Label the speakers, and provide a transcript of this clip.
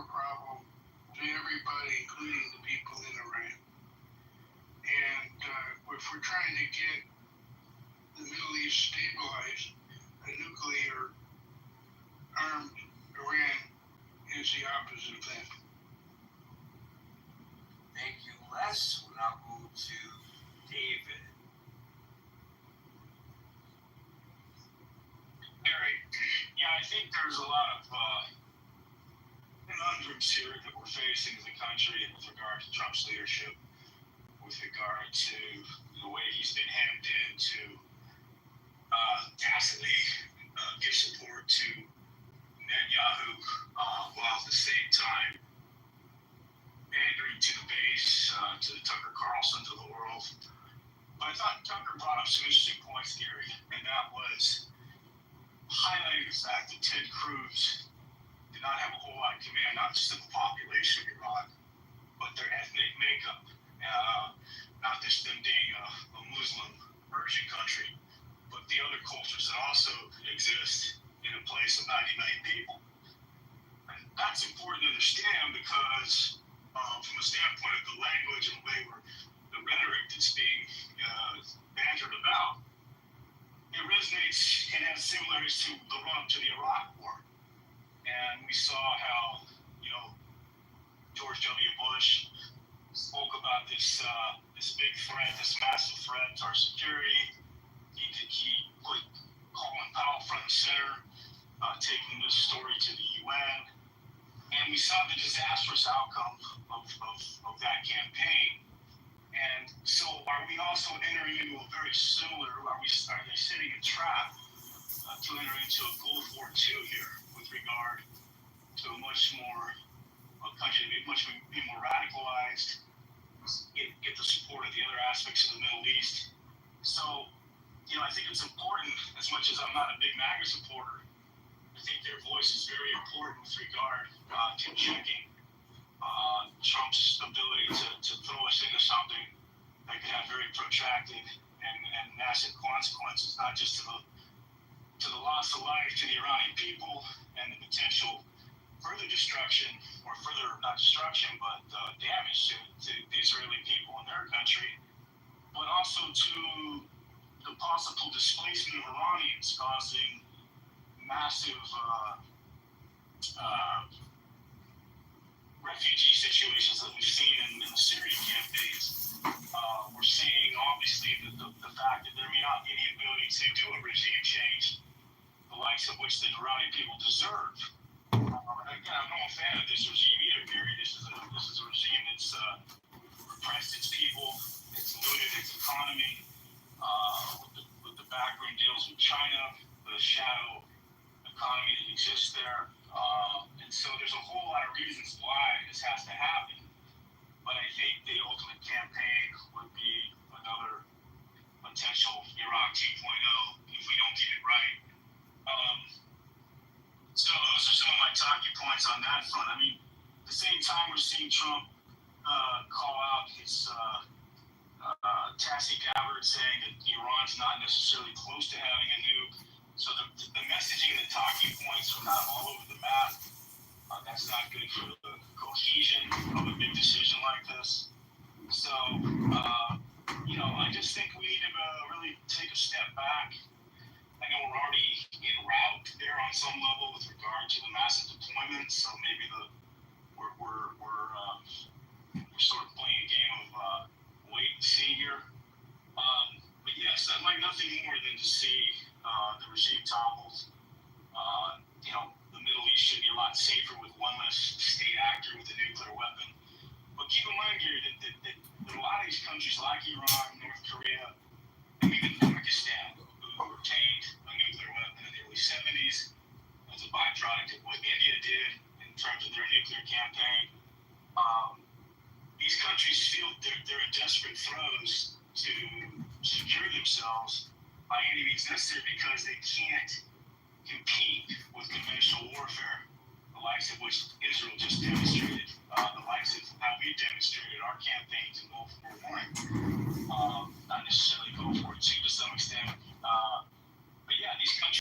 Speaker 1: bigger problem to everybody, including the people in Iran. And if we're trying to get the Middle East stabilized, a nuclear armed Iran is the opposite of that.
Speaker 2: Thank you, Les. We'll now move to David.
Speaker 3: Gary, yeah, I think there's a lot of conundrums here that we're facing as a country with regard to Trump's leadership, with regard to the way he's been hemmed in to tacitly give support to Netanyahu, while at the same time pandering to the base, to Tucker Carlson, to the world. But I thought Tucker brought up some interesting points, Gary, and that was highlighting the fact that Ted Cruz did not have a whole lot of command, not just of the population of Iran, but their ethnic makeup. Not just them being a Muslim Persian country, but the other cultures that also exist in a place of 90 million people. And that's important to understand because from a standpoint of the language and the way the rhetoric that's being bantered about, it resonates and has similarities to the run to the Iraq War. And we saw how, George W. Bush spoke about this big threat, this massive threat to our security. He put Colin Powell front and center, taking this story to the UN. And we saw the disastrous outcome of that campaign. And so are we also entering into a very similar, are they setting a trap to enter into a Gulf War II here with regard to a country to be more radicalized, get the support of the other aspects of the Middle East. So, I think it's important, as much as I'm not a big MAGA supporter, I think their voice is very important with regard to checking Trump's ability to throw us into something that could have very protracted and massive consequences, not just to the loss of life to the Iranian people and the potential further destruction, or further, not destruction, but damage to the Israeli people in their country, but also to the possible displacement of Iranians, causing massive refugee situations that we've seen in the Syrian campaigns. We're seeing, obviously, the fact that there may not be the ability to do a regime change, the likes of which the Iranian people deserve. Again, I'm no fan of this regime either, Gary. This is a regime that's repressed its people, it's looted its economy, with the backroom deals with China, the shadow economy that exists there. And so there's a whole lot of reasons why this has to happen. But I think the ultimate campaign would be another potential Iraq 2.0 if we don't get it right. So those are some of my talking points on that front. I mean, at the same time, we're seeing Trump call out his Tassie Gabbard, saying that Iran's not necessarily close to having a nuke. So the messaging and the talking points are not all over the map. That's not good for the cohesion of a big decision like this. So, I just think we need to really take a step back. I know we're already en route there on some level with regard to the massive deployments. So maybe we're sort of playing a game of wait and see here. But yes, I'd like nothing more than to see the regime toppled. The Middle East should be a lot safer with one less state actor with a nuclear weapon. But keep in mind, Gary, that a lot of these countries like Iran, North Korea, and even Pakistan, who obtained a nuclear weapon in the early 70s as a byproduct of what India did in terms of their nuclear campaign. These countries feel they're in desperate throes to secure themselves by any means necessary because they can't compete with conventional warfare, the likes of which Israel just demonstrated, the likes of how we demonstrated our campaigns in Gulf War I, not necessarily Gulf War II to some extent. But yeah, these countries